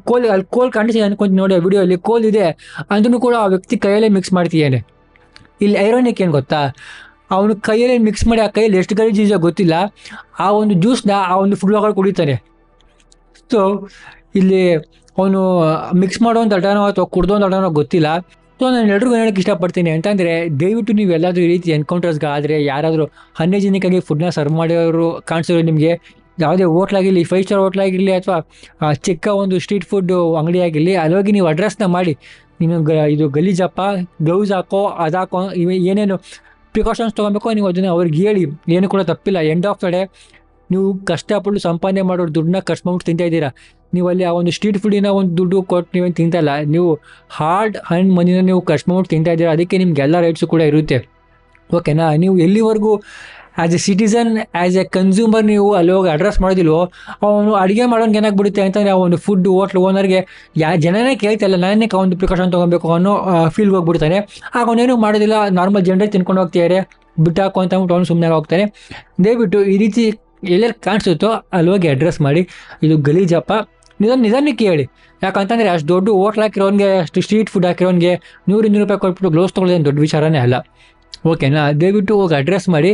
ಕೋಲ್ ಕಂಡಿಸಿ ಅನ್ಕೊಂತೀನಿ ನೋಡಿ, ಆ ವಿಡಿಯೋಲ್ಲಿ ಕೋಲ್ ಇದೆ ಅಂದ್ರೂ ಕೂಡ ಆ ವ್ಯಕ್ತಿ ಕೈಯಲ್ಲೇ ಮಿಕ್ಸ್ ಮಾಡ್ತೀಯಾನೆ. ಇಲ್ಲಿ ಐರಾನಿಕ್ ಏನು ಗೊತ್ತಾ, ಅವನು ಕೈಯಲ್ಲಿ ಮಿಕ್ಸ್ ಮಾಡಿ ಆ ಕೈಯಲ್ಲಿ ಎಷ್ಟು ಗಲೀಜು ಈಜಾಗಿ ಗೊತ್ತಿಲ್ಲ, ಆ ಒಂದು ಜ್ಯೂಸ್ನ ಆ ಒಂದು ಫುಡ್ ವ್ಲಾಗರ್ ಕುಡಿತಾನೆ. ಸೊ ಇಲ್ಲಿ ಅವನು ಮಿಕ್ಸ್ ಮಾಡೋ ಒಂದು ಅಡ್ಡನೋ ಅಥವಾ ಕುಡ್ದೋ ಒಂದು ಅಡ್ಡನೋ ಗೊತ್ತಿಲ್ಲ. ಸೊ ನಾನು ಎಲ್ರಿಗೂ ಹೇಳೋಕ್ಕೆ ಇಷ್ಟಪಡ್ತೀನಿ ಅಂತಂದರೆ, ದಯವಿಟ್ಟು ನೀವು ಎಲ್ಲಾದರೂ ಈ ರೀತಿ ಎನ್ಕೌಂಟರ್ಸ್ಗಳಾದರೆ, ಯಾರಾದರೂ ಅನ್ಹೈಜಿನಿಕ್ಕಾಗಿ ಫುಡ್ನ ಸರ್ವ್ ಮಾಡೋರು ಕಾಣಿಸಿದ್ರು ನಿಮಗೆ, ಯಾವುದೇ ಹೋಟ್ಲಾಗಿರಲಿ, 5 ಸ್ಟಾರ್ ಹೋಟ್ಲಾಗಿರಲಿ ಅಥವಾ ಚಿಕ್ಕ ಒಂದು ಸ್ಟ್ರೀಟ್ ಫುಡ್ ಅಂಗಡಿ ಆಗಿರಲಿ, ಅಲ್ಲೋಗಿ ನೀವು ಅಡ್ರೆಸ್ನ ಮಾಡಿ, ನಿಮಗೆ ಇದು ಗಲೀಜಪ್ಪ, ಗ್ಲೌಸ್ ಹಾಕೋ, ಅದಾಕೋ, ಏನೇನು ಪ್ರಿಕಾಷನ್ಸ್ ತೊಗೊಬೇಕು ನೀವು ಅದನ್ನು ಅವ್ರಿಗೆ ಹೇಳಿ, ಏನು ಕೂಡ ತಪ್ಪಿಲ್ಲ. ಎಂಡ್ ಆಫ್ ದ ಡೇ ನೀವು ಕಷ್ಟಪಟ್ಟು ಸಂಪಾದನೆ ಮಾಡೋರು ದುಡ್ಡನ್ನ ಖರ್ಚು ಮಾಡ್ಬಿಟ್ಟು ತಿಂತಾಯಿದ್ದೀರಾ. ನೀವು ಅಲ್ಲಿ ಆ ಒಂದು ಸ್ಟ್ರೀಟ್ ಫುಡ್ಡಿನ ಒಂದು ದುಡ್ಡು ಕೊಟ್ಟು ನೀವೇನು ತಿಂತಲ್ಲ, ನೀವು ಹಾರ್ಡ್ ಹ್ಯಾಂಡ್ ಮನಿನ ನೀವು ಖರ್ಚು ಮಾಡ್ಬಿಟ್ಟು ತಿಂತಾಯಿದ್ದೀರಾ. ಅದಕ್ಕೆ ನಿಮ್ಗೆ ಎಲ್ಲ ರೈಟ್ಸು ಕೂಡ ಇರುತ್ತೆ, ಓಕೆನಾ. ನೀವು ಎಲ್ಲಿವರೆಗೂ as A citizen, as A consumer ನೀವು ಅಲ್ಲಿ ಹೋಗಿ ಅಡ್ರೆಸ್ ಮಾಡೋದಿಲ್ವೋ, ಅವನು ಅಡುಗೆ ಮಾಡೋನ್ಗೆ ಏನಾಗ್ಬಿಡುತ್ತೆ ಅಂತಂದರೆ ಆ ಒಂದು ಫುಡ್ ಹೋಟ್ಲ್ ಓನರ್ಗೆ ಜನನೇ ಕೇಳ್ತಾಯಿಲ್ಲ, ನಾನೇ ಒಂದು ಪ್ರಿಕಾಷನ್ ತೊಗೊಬೇಕು ಅನ್ನೋ ಫೀಲ್ಗೆ ಹೋಗ್ಬಿಡ್ತಾನೆ. ಆಗ ಅವನೇನು ಮಾಡೋದಿಲ್ಲ, ನಾರ್ಮಲ್ ಜನರೇ ತಿನ್ಕೊಂಡು ಹೋಗ್ತಿದ್ದಾರೆ, ಬಿಟ್ಟಾಕು ಅಂತ ಅಂದ್ಬಿಟ್ಟು ಅವ್ನು ಸುಮ್ಮನೆ ಹೋಗ್ತಾನೆ. ದಯವಿಟ್ಟು ಈ ರೀತಿ ಎಲ್ಲೆಲ್ಲಿ ಕಾಣಿಸುತ್ತೋ ಅಲ್ಲಿ ಹೋಗಿ ಅಡ್ರೆಸ್ ಮಾಡಿ, ಇದು ಗಲೀಜಪ್ಪ, ನಿಧಾನಕ್ಕೆ ಹೇಳಿ. ಯಾಕಂತಂದರೆ ಅಷ್ಟು ದೊಡ್ಡ ಹೋಟ್ಲ್ ಹಾಕಿರೋನ್ಗೆ, ಅಷ್ಟು ಸ್ಟ್ರೀಟ್ ಫುಡ್ ಹಾಕಿರೋನ್ಗೆ 100-200 ರೂಪಾಯಿ ಕೊಟ್ಬಿಟ್ಟು ಗ್ಲೋವ್ಸ್ ತೊಗೊಳ್ಳೋದೇನು ದೊಡ್ಡ ವಿಚಾರನೇ ಅಲ್ಲ. ಓಕೆನಾ? ದಯವಿಟ್ಟು ಹೋಗಿ ಅಡ್ರೆಸ್ ಮಾಡಿ.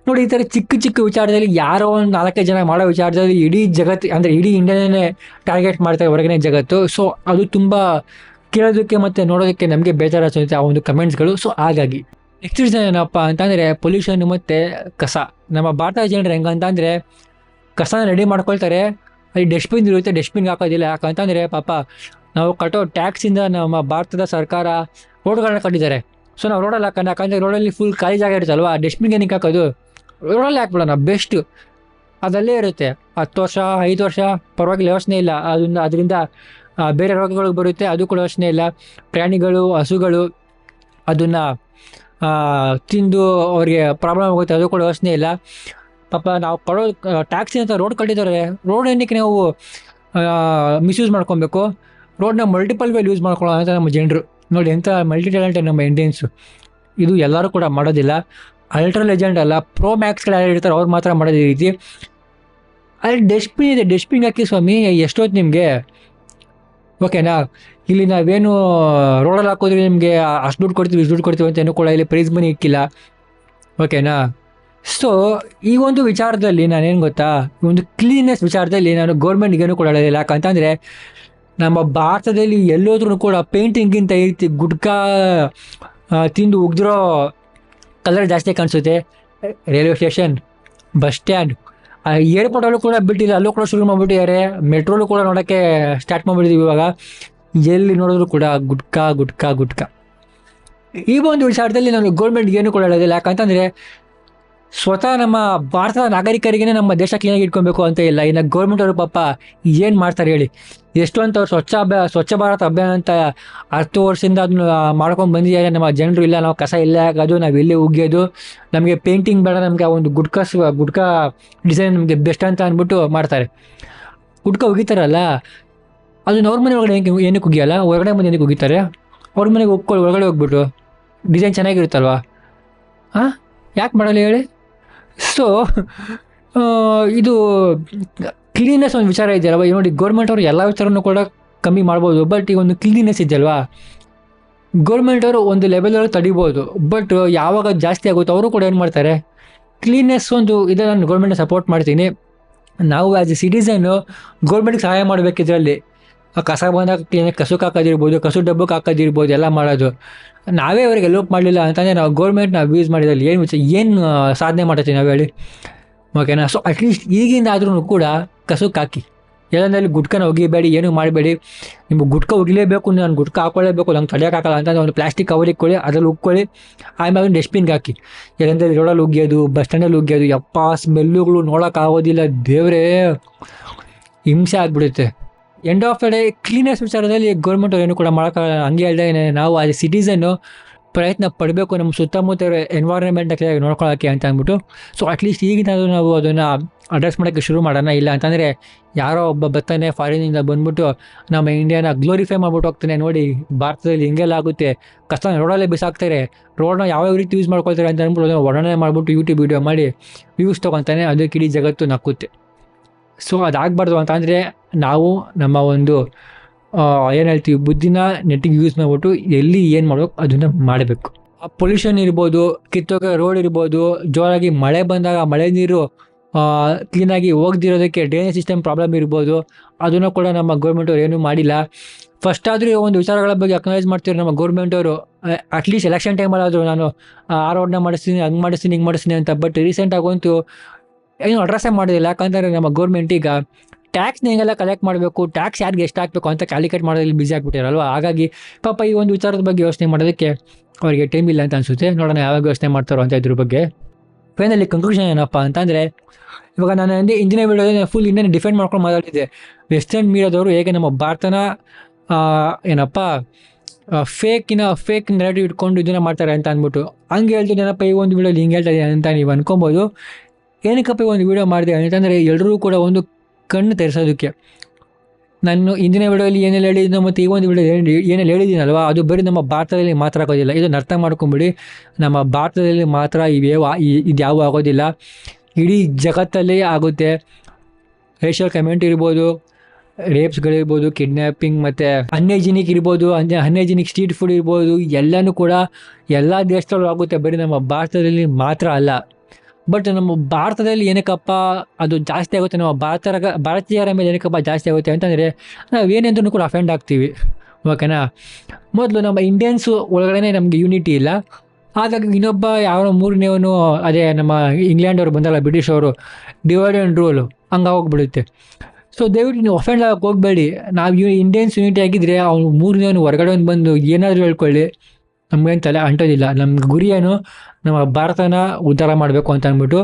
ನೋಡಿ, ಈ ಥರ ಚಿಕ್ಕ ಚಿಕ್ಕ ವಿಚಾರದಲ್ಲಿ ಯಾರೋ ಒಂದು 4 ಜನ ಮಾಡೋ ವಿಚಾರದಲ್ಲಿ ಇಡೀ ಜಗತ್ತು, ಅಂದರೆ ಇಡೀ ಇಂಡಿಯಾನೇ ಟಾರ್ಗೆಟ್ ಮಾಡ್ತಾರೆ, ಹೊರಗನೆ ಜಗತ್ತು. ಸೊ ಅದು ತುಂಬ ಕೇಳೋದಕ್ಕೆ ಮತ್ತು ನೋಡೋದಕ್ಕೆ ನಮಗೆ ಬೇಜಾರು ಅನಿಸುತ್ತೆ ಆ ಒಂದು ಕಮೆಂಟ್ಸ್ಗಳು. ಸೊ ಹಾಗಾಗಿ ನೆಕ್ಸ್ಟ್ ರೀಸನ್ ಏನಪ್ಪ ಅಂತಂದರೆ ಪೊಲ್ಯೂಷನ್ ಮತ್ತು ಕಸ. ನಮ್ಮ ಭಾರತದ ಜನರು ಹೆಂಗಂತಂದರೆ ಕಸನ ರೆಡಿ ಮಾಡ್ಕೊಳ್ತಾರೆ, ಅಲ್ಲಿ ಡಸ್ಟ್ಬಿನ್ ಇರುತ್ತೆ, ಡಸ್ಟ್ಬಿನ್ಗೆ ಹಾಕೋದಿಲ್ಲ. ಯಾಕಂತಂದರೆ ಪಾಪ ನಾವು ಕಟ್ಟೋ ಟ್ಯಾಕ್ಸಿಂದ ನಮ್ಮ ಭಾರತದ ಸರ್ಕಾರ ರೋಡ್ಗಳನ್ನ ಕಟ್ಟಿದ್ದಾರೆ. ಸೊ ನಾವು ರೋಡಲ್ಲಿ ಹಾಕೋಣ, ಯಾಕಂದರೆ ರೋಡಲ್ಲಿ ಫುಲ್ ಖಾಲಿ ಜಾಗ ಇರುತ್ತಲ್ವ, ಡಸ್ಟ್ಬಿನ್ಗೆ ಏನಕ್ಕೆ ಹಾಕೋದು, ರೋಡಲ್ಲಿ ಹಾಕ್ಬಿಡೋಣ, ಬೆಸ್ಟ್. ಅದಲ್ಲೇ ಇರುತ್ತೆ 10 ವರ್ಷ 5 ವರ್ಷ ಪರವಾಗಿಲ್ಲ, ಯೋಚನೆ ಇಲ್ಲ. ಅದರಿಂದ ಬೇರೆ ರೋಗಗಳು ಬರುತ್ತೆ, ಅದು ಕೂಡ ಯೋಚನೆ ಇಲ್ಲ. ಪ್ರಾಣಿಗಳು, ಹಸುಗಳು ಅದನ್ನು ತಿಂದು ಅವ್ರಿಗೆ ಪ್ರಾಬ್ಲಮ್ ಆಗುತ್ತೆ, ಅದು ಕೂಡ ಯೋಚನೆ ಇಲ್ಲ. ಪಾಪ ನಾವು ಕೊಡೋ ಟ್ಯಾಕ್ಸಿ ಅಂತ ರೋಡ್ ಕಟ್ಟಿದ್ದಾರೆ, ರೋಡ್ ಏನಕ್ಕೆ ನಾವು ಮಿಸ್ಯೂಸ್ ಮಾಡ್ಕೊಬೇಕು, ರೋಡ್ನ ಮಲ್ಟಿಪಲ್ ವೇಲ್ ಯೂಸ್ ಮಾಡ್ಕೊಳ್ಳೋ ಅಂತ ನಮ್ಮ ಜನರು. ನೋಡಿ ಎಂಥ ಮಲ್ಟಿ ಟ್ಯಾಲೆಂಟೆಡ್ ನಮ್ಮ ಇಂಡಿಯನ್ಸು. ಇದು ಎಲ್ಲರೂ ಕೂಡ ಮಾಡೋದಿಲ್ಲ. ಅಲ್ಟ್ರಾ ಲೆಜೆಂಡ್ ಅಲ್ಲ, ಪ್ರೋ ಮ್ಯಾಕ್ಸ್ಗಳು ಯಾರು ಇರ್ತಾರೆ ಅವ್ರು ಮಾತ್ರ ಮಾಡೋದು ಈ ರೀತಿ. ಅಲ್ಲಿ ಡಸ್ಟ್ಬಿನ್ ಇದೆ, ಡಸ್ಟ್ಬಿನ್ ಹಾಕಿ ಸ್ವಾಮಿ, ಎಷ್ಟೊತ್ತು ನಿಮಗೆ. ಓಕೆನಾ? ಇಲ್ಲಿ ನಾವೇನು ರೋಡಲ್ಲಿ ಹಾಕೋದ್ರೆ ನಿಮಗೆ ಅಷ್ಟು ದುಡ್ಡು ಕೊಡ್ತೀವಿ, ಇಷ್ಟು ದುಡ್ಡು ಕೊಡ್ತೀವಿ ಅಂತ ಏನೂ ಕೂಡ ಇಲ್ಲಿ ಪ್ರೈಸ್ ಮನಿ ಇಕ್ಕಿಲ್ಲ. ಓಕೆನಾ? ಸೊ ಈ ಒಂದು ವಿಚಾರದಲ್ಲಿ ನಾನೇನು ಗೊತ್ತಾ, ಈ ಒಂದು ಕ್ಲೀನ್ನೆಸ್ ವಿಚಾರದಲ್ಲಿ ನಾನು ಗೌರ್ಮೆಂಟ್ಗೇನು ಕೂಡ ಹೇಳೋದಿಲ್ಲ. ಯಾಕಂತಂದರೆ ನಮ್ಮ ಭಾರತದಲ್ಲಿ ಎಲ್ಲೋದ್ರೂ ಕೂಡ ಪೇಂಟಿಂಗಿಂತ ಈ ರೀತಿ ಗುಟ್ಕಾ ತಿಂದು ಉಗ್ದಿರೋ ಕಲರ್ ಜಾಸ್ತಿ ಕಾಣಿಸುತ್ತೆ. ರೈಲ್ವೆ ಸ್ಟೇಷನ್, ಬಸ್ ಸ್ಟ್ಯಾಂಡ್, ಏರ್ಪೋರ್ಟಲ್ಲೂ ಕೂಡ ಬಿಟ್ಟಿಲ್ಲ, ಅಲ್ಲೂ ಕೂಡ ಶುರು ಮಾಡಿಬಿಟ್ಟಿದ್ದಾರೆ. ಮೆಟ್ರೋಲು ಕೂಡ ನೋಡೋಕ್ಕೆ ಸ್ಟಾರ್ಟ್ ಮಾಡಿಬಿಟ್ಟಿದ್ದೀವಿ ಇವಾಗ. ಎಲ್ಲಿ ನೋಡಿದ್ರು ಕೂಡ ಗುಟ್ಕಾ ಗುಟ್ಕಾ ಗುಟ್ಕಾ. ಈ ಒಂದು ವಿಚಾರದಲ್ಲಿ ನಾನು ಗೌರ್ಮೆಂಟ್ಗೆ ಏನು ಕೂಡ ಹೇಳೋದಿಲ್ಲ. ಯಾಕಂತಂದರೆ ಸ್ವತಃ ನಮ್ಮ ಭಾರತದ ನಾಗರಿಕರಿಗೇ ನಮ್ಮ ದೇಶ ಕ್ಲೀನಾಗಿ ಇಟ್ಕೊಬೇಕು ಅಂತ ಇಲ್ಲ. ಇನ್ನು ಗೌರ್ಮೆಂಟ್ ಅವರು ಪಾಪ ಏನು ಮಾಡ್ತಾರೆ ಹೇಳಿ. ಎಷ್ಟೊಂತ ಅವ್ರು ಸ್ವಚ್ಛ ಭಾರತ ಅಭಿಯಾನ ಅಂತ 10 ವರ್ಷದಿಂದ ಅದನ್ನು ಮಾಡ್ಕೊಂಡು ಬಂದಿದ್ದಾರೆ. ನಮ್ಮ ಜನರು ಇಲ್ಲ, ನಾವು ಕಸ ಇಲ್ಲೇ ಹಾಕೋದು, ನಾವು ಇಲ್ಲೇ ಉಗಿಯೋದು, ನಮಗೆ ಪೇಂಟಿಂಗ್ ಬೇಡ, ನಮಗೆ ಆ ಒಂದು ಗುಟ್ಕಾ ಡಿಸೈನ್ ನಮಗೆ ಬೆಸ್ಟ್ ಅಂತ ಅಂದ್ಬಿಟ್ಟು ಮಾಡ್ತಾರೆ. ಗುಟ್ಕಾ ಉಗಿತಾರಲ್ಲ, ಅದನ್ನ ಅವ್ರ ಮನೆ ಒಳಗಡೆ ಏನಕ್ಕೆ ಉಗಿಯಲ್ಲ, ಹೊರಗಡೆ ಮನೆ ಏನಕ್ಕೆ ಉಗಿತಾರೆ? ಅವ್ರ ಮನೆಗೆ ಒಪ್ಕೊಳ್ಳಿ, ಒಳಗಡೆ ಹೋಗ್ಬಿಟ್ಟು ಡಿಸೈನ್ ಚೆನ್ನಾಗಿರುತ್ತಲ್ವ, ಹಾಂ ಯಾಕೆ ಮಾಡಲ್ಲ ಹೇಳಿ? ಸೊ ಇದು ಕ್ಲೀನ್ನೆಸ್ ಒಂದು ವಿಚಾರ ಇದೆಯಲ್ವ. ನೋಡಿ, ಗೌರ್ಮೆಂಟ್ ಅವರು ಎಲ್ಲ ವಿಚಾರನೂ ಕೂಡ ಕಮ್ಮಿ ಮಾಡ್ಬೋದು, ಬಟ್ ಈ ಒಂದು ಕ್ಲೀನ್ನೆಸ್ ಇದೆಯಲ್ವಾ, ಗೌರ್ಮೆಂಟ್ ಅವರು ಒಂದು ಲೆವೆಲಲ್ಲಿ ತಡಿಬೋದು. ಬಟ್ ಯಾವಾಗ ಜಾಸ್ತಿ ಆಗುತ್ತೋ ಅವರು ಕೂಡ ಏನು ಮಾಡ್ತಾರೆ, ಕ್ಲೀನ್ನೆಸ್ ಒಂದು ಇದೆ. ನಾನು ಗೌರ್ಮೆಂಟ್ನ ಸಪೋರ್ಟ್ ಮಾಡ್ತೀನಿ. ನಾವು ಆ್ಯಸ್ ಎ ಸಿಟಿಸನ್ನು ಗೌರ್ಮೆಂಟ್ಗೆ ಸಹಾಯ ಮಾಡಬೇಕಿದ್ರಲ್ಲಿ. ಕಸ ಬಂದಾಗ ಕ್ಲೀನಾಗಿ ಕಸಕ್ಕೆ ಹಾಕೋದಿರ್ಬೋದು, ಕಸು ಡಬ್ಬಕ್ಕೆ ಹಾಕೋದಿರ್ಬೋದು, ಎಲ್ಲ ಮಾಡೋದು. ನಾವೇ ಅವ್ರಿಗೆ ಹೆಲ್ಪ್ ಮಾಡಲಿಲ್ಲ ಅಂತಂದರೆ ನಾವು ಗೌರ್ಮೆಂಟ್ ನಾವು ಯೂಸ್ ಮಾಡಿದಲ್ಲಿ ಏನು ಸಾಧನೆ ಮಾಡ್ತೀವಿ ನಾವು ಹೇಳಿ? ಓಕೆನಾ? ಸೊ ಅಟ್ಲೀಸ್ಟ್ ಈಗಿಂದ ಆದ್ರೂ ಕೂಡ ಕಸಕ್ಕೆ ಹಾಕಿ. ಎಲ್ಲಂದಲ್ಲಿ ಗುಟ್ಕನ ಒಗಿಬೇಡಿ, ಏನೂ ಮಾಡಬೇಡಿ. ನಿಮ್ಗೆ ಗುಟ್ಕ ಒಗಿಲೇಬೇಕು, ನಾನು ಗುಟ್ಕ ಹಾಕೊಳ್ಳೇಬೇಕು, ನಂಗೆ ತಡೆಯೋಕ್ಕಾಗಲ್ಲ ಅಂತಂದರೆ ಒಂದು ಪ್ಲಾಸ್ಟಿಕ್ ಕವರ್ ಇಟ್ಕೊಳ್ಳಿ, ಅದ್ರಲ್ಲಿ ಉಕ್ಕೊಳ್ಳಿ, ಆಮೇಲೆ ಡಸ್ಟ್ಬಿನ್ಗೆ ಹಾಕಿ. ಎಲ್ಲಂದಲ್ಲಿ ರೋಡಲ್ಲಿ ಉಗಿಯೋದು, ಬಸ್ ಸ್ಟ್ಯಾಂಡಲ್ಲಿ ಉಗಿಯೋದು, ಯಪ್ಪ ಸ್ಮೆಲ್ಲುಗಳು ನೋಡೋಕ್ಕಾಗೋದಿಲ್ಲ, ದೇವರೇ ಹಿಂಸೆ ಆಗಿಬಿಡುತ್ತೆ. End of the day cleanness ವಿಚಾರದಲ್ಲಿ ಗೌರ್ಮೆಂಟ್ ಏನು ಕೂಡ ಮಾಡೋಕ್ಕಾಗಲ್ಲ. ಹಂಗೆ ಹೇಳ್ದೆ, ನಾವು ಆಸ್ ಎ ಸಿಟಿಸನ್ನು ಪ್ರಯತ್ನ ಪಡಬೇಕು ನಮ್ಮ ಸುತ್ತಮುತ್ತ ಎನ್ವೈರನ್ಮೆಂಟ್ನ ಕ್ಲಿಯರಾಗಿ ನೋಡ್ಕೊಳ್ಳೋಕ್ಕೆ ಅಂತ ಅಂದ್ಬಿಟ್ಟು. ಸೊ ಅಟ್ಲೀಸ್ಟ್ ಈಗಿನಾದರೂ ನಾವು ಅದನ್ನು ಅಡ್ರೆಸ್ ಮಾಡೋಕ್ಕೆ ಶುರು ಮಾಡೋಣ. ಇಲ್ಲ ಅಂತಂದರೆ ಯಾರೋ ಒಬ್ಬ ಬರ್ತಾನೆ ಫಾರಿನಿಂದ ಬಂದ್ಬಿಟ್ಟು ನಮ್ಮ ಇಂಡಿಯಾನ ಗ್ಲೋರಿಫೈ ಮಾಡ್ಬಿಟ್ಟು ಹೋಗ್ತಾನೆ. ನೋಡಿ ಭಾರತದಲ್ಲಿ ಹಿಂಗೆಲ್ಲ ಆಗುತ್ತೆ, ಕಸ ರೋಡಲ್ಲೇ ಬಿಸಾಕ್ತಾರೆ, ರೋಡ್ನ ಯಾವ್ಯಾವ ರೀತಿ ಯೂಸ್ ಮಾಡ್ಕೊಳ್ತಾರೆ ಅಂತ ಅಂದ್ಬಿಟ್ಟು ಅದನ್ನು ವರ್ಣನೆ ಮಾಡಿಬಿಟ್ಟು ಯೂಟ್ಯೂಬ್ ವೀಡಿಯೋ ಮಾಡಿ ವ್ಯೂಸ್ ತೊಗೊತಾನೆ. ಅದಕ್ಕೆ ಇಡೀ ಜಗತ್ತು ನಕ್ಕುತ್ತೆ. ಸೊ ಅದಾಗಬಾರ್ದು ಅಂತಂದರೆ ನಾವು ನಮ್ಮ ಒಂದು ಏನು ಹೇಳ್ತೀವಿ ಬುದ್ಧಿನ ನೆಟ್ಟಿಗೆ ಯೂಸ್ ಮಾಡಿಬಿಟ್ಟು ಎಲ್ಲಿ ಏನು ಮಾಡಬೇಕು ಅದನ್ನು ಮಾಡಬೇಕು. ಪೊಲ್ಯೂಷನ್ ಇರ್ಬೋದು, ಕಿತ್ತೋಗ ರೋಡ್ ಇರ್ಬೋದು, ಜೋರಾಗಿ ಮಳೆ ಬಂದಾಗ ಮಳೆ ನೀರು ಕ್ಲೀನಾಗಿ ಹೋಗ್ದಿರೋದಕ್ಕೆ ಡ್ರೈನೇಜ್ ಸಿಸ್ಟಮ್ ಪ್ರಾಬ್ಲಮ್ ಇರ್ಬೋದು, ಅದನ್ನು ಕೂಡ ನಮ್ಮ ಗೌರ್ಮೆಂಟವ್ರು ಏನೂ ಮಾಡಿಲ್ಲ. ಫಸ್ಟ್ ಆದರೂ ಒಂದು ವಿಚಾರಗಳ ಬಗ್ಗೆ ಅಕ್ನಾಲೇಜ್ ಮಾಡ್ತಿದ್ರು ನಮ್ಮ ಗೌರ್ಮೆಂಟವರು. ಅಟ್ಲೀಸ್ಟ್ ಎಲೆಕ್ಷನ್ ಟೈಮಲ್ಲಾದರೂ ನಾನು ಆ ರೋಡ್ನ ಮಾಡಿಸ್ತೀನಿ, ಹಂಗೆ ಮಾಡಿಸ್ತೀನಿ, ಹಿಂಗೆ ಮಾಡಿಸ್ತೀನಿ ಅಂತ. ಬಟ್ ರೀಸೆಂಟಾಗಂತೂ ಏನು ಅಡ್ರೆಸ್ಸೇ ಮಾಡೋದಿಲ್ಲ. ಯಾಕಂದರೆ ನಮ್ಮ ಗೌರ್ಮೆಂಟ್ ಈಗ ಟ್ಯಾಕ್ಸ್ನ ಹೆಂಗೆಲ್ಲ ಕಲೆಕ್ಟ್ ಮಾಡಬೇಕು, ಟ್ಯಾಕ್ಸ್ ಯಾರಿಗೆ ಎಷ್ಟು ಹಾಕಬೇಕು ಅಂತ ಕ್ಯಾಲ್ಕುಲೇಟ್ ಮಾಡೋದ್ರಲ್ಲಿ ಬಿಸಿ ಆಗಿಬಿಟ್ಟಿರಲ್ವ. ಹಾಗಾಗಿ ಪಾಪ ಈ ಒಂದು ವಿಚಾರದ ಬಗ್ಗೆ ಯೋಚನೆ ಮಾಡೋದಕ್ಕೆ ಅವರಿಗೆ ಟೈಮ್ ಇಲ್ಲ ಅಂತ ಅನಿಸುತ್ತೆ. ನೋಡೋಣ ಯಾವಾಗ ಯೋಚನೆ ಮಾಡ್ತಾರೋ ಅಂತ ಇದ್ರ ಬಗ್ಗೆ. ಫೈನಲಿ ಕನ್ಕ್ಲೂಷನ್ ಏನಪ್ಪ ಅಂತಂದರೆ, ಇವಾಗ ನಾನು ಇಂದಿನ ವೀಡಿಯೋದಲ್ಲಿ ಫುಲ್ ಇಂಡಿಯನ್ ಡಿಫೆಂಡ್ ಮಾಡ್ಕೊಂಡು ಮಾತಾಡ್ತಿದ್ದೆ. ವೆಸ್ಟರ್ನ್ ಮೀಡಿಯಾದವರು ಹೇಗೆ ನಮ್ಮ ಭಾರತನ ಏನಪ್ಪ ಫೇಕ್ ನೆರೆಟಿವ್ ಇಟ್ಕೊಂಡು ಇದನ್ನ ಮಾಡ್ತಾರೆ ಅಂತ ಅಂದ್ಬಿಟ್ಟು ಹಂಗೆ ಹೇಳ್ತಿದ್ದೇನಪ್ಪ ಈ ಒಂದು ವಿಡಿಯೋಲಿ ಹಿಂಗೆ ಹೇಳ್ತಾ ಇದ್ದೀನಿ ಅಂತ ನೀವು ಅನ್ಕೊಬೋದು. ಏನಕ್ಕಪ್ಪ ಈ ಒಂದು ವಿಡಿಯೋ ಮಾಡಿದೆ ಅಂತಂದರೆ ಎಲ್ಲರೂ ಕೂಡ ಒಂದು ಕಣ್ಣು ತೆರೆಸೋದಕ್ಕೆ. ನಾನು ಹಿಂದಿನ ವಿಡಿಯೋಲಿ ಏನೆಲ್ಲ ಹೇಳಿದ್ದು ಮತ್ತು ಈ ಒಂದು ವಿಡಿಯೋ ಏನೆಲ್ಲ ಹೇಳಿದ್ದೀನಲ್ವ, ಅದು ಬರೀ ನಮ್ಮ ಭಾರತದಲ್ಲಿ ಮಾತ್ರ ಆಗೋದಿಲ್ಲ. ಇದನ್ನು ಅರ್ಥ ಮಾಡ್ಕೊಂಬಿಡಿ, ನಮ್ಮ ಭಾರತದಲ್ಲಿ ಮಾತ್ರ ಇದ್ಯಾವ ಆಗೋದಿಲ್ಲ, ಇಡೀ ಜಗತ್ತಲ್ಲಿ ಆಗುತ್ತೆ. ರೇಷಿಯಲ್ ಕಮೆಂಟ್ ಇರ್ಬೋದು, ರೇಪ್ಸ್ಗಳಿರ್ಬೋದು, ಕಿಡ್ನ್ಯಾಪಿಂಗ್ ಮತ್ತು ಅನ್ಹೈಜಿನಿಕ್ ಇರ್ಬೋದು, ಅನ್ಹೈಜಿನಿಕ್ ಸ್ಟ್ರೀಟ್ ಫುಡ್ ಇರ್ಬೋದು, ಎಲ್ಲನೂ ಕೂಡ ಎಲ್ಲ ದೇಶದಲ್ಲೂ ಆಗುತ್ತೆ, ಬರೀ ನಮ್ಮ ಭಾರತದಲ್ಲಿ ಮಾತ್ರ ಅಲ್ಲ. ಬಟ್ ನಮ್ಮ ಭಾರತದಲ್ಲಿ ಏನಕ್ಕಪ್ಪ ಅದು ಜಾಸ್ತಿ ಆಗುತ್ತೆ, ನಮ್ಮ ಭಾರತೀಯರ ಮೇಲೆ ಏನಕ್ಕಪ್ಪ ಜಾಸ್ತಿ ಆಗುತ್ತೆ ಅಂತಂದರೆ ನಾವೇನೆಂದ್ರೂ ಕೂಡ ಅಫೆಂಡ್ ಆಗ್ತೀವಿ. ಓಕೆನಾ? ಮೊದಲು ನಮ್ಮ ಇಂಡಿಯನ್ಸು ಒಳಗಡೆ ನಮಗೆ ಯೂನಿಟಿ ಇಲ್ಲ, ಹಾಗಾಗಿ ಇನ್ನೊಬ್ಬ ಯಾವ ಮೂರನೇವನು, ಅದೇ ನಮ್ಮ ಇಂಗ್ಲೆಂಡ್ ಅವರು ಬಂದಲ್ಲ, ಬ್ರಿಟಿಷ್ ಅವರು, ಡಿವೈಡ್ ಆ್ಯಂಡ್ ರೂಲು ಹಂಗಾಗೋಗ್ಬಿಡುತ್ತೆ. ಸೊ ದಯವಿಟ್ಟು ನೀವು ಅಫೆಂಡ್ ಆಗಕ್ಕೆ ಹೋಗಬೇಡಿ. ನಾವು ಇಂಡಿಯನ್ಸ್ ಯೂನಿಟಿ ಆಗಿದ್ದರೆ ಅವ್ನು ಮೂರನೇವನು ಹೊರಗಡೆ ಬಂದು ಏನಾದರೂ ಹೇಳ್ಕೊಳ್ಳಿ, ನಮಗೇನು ತಲೆ ಅಂಟೋದಿಲ್ಲ. ನಮ್ಮ ಗುರಿ ಏನು, ನಮ್ಮ ಭಾರತನ ಉದ್ಧಾರ ಮಾಡಬೇಕು ಅಂತ ಅಂದ್ಬಿಟ್ಟು.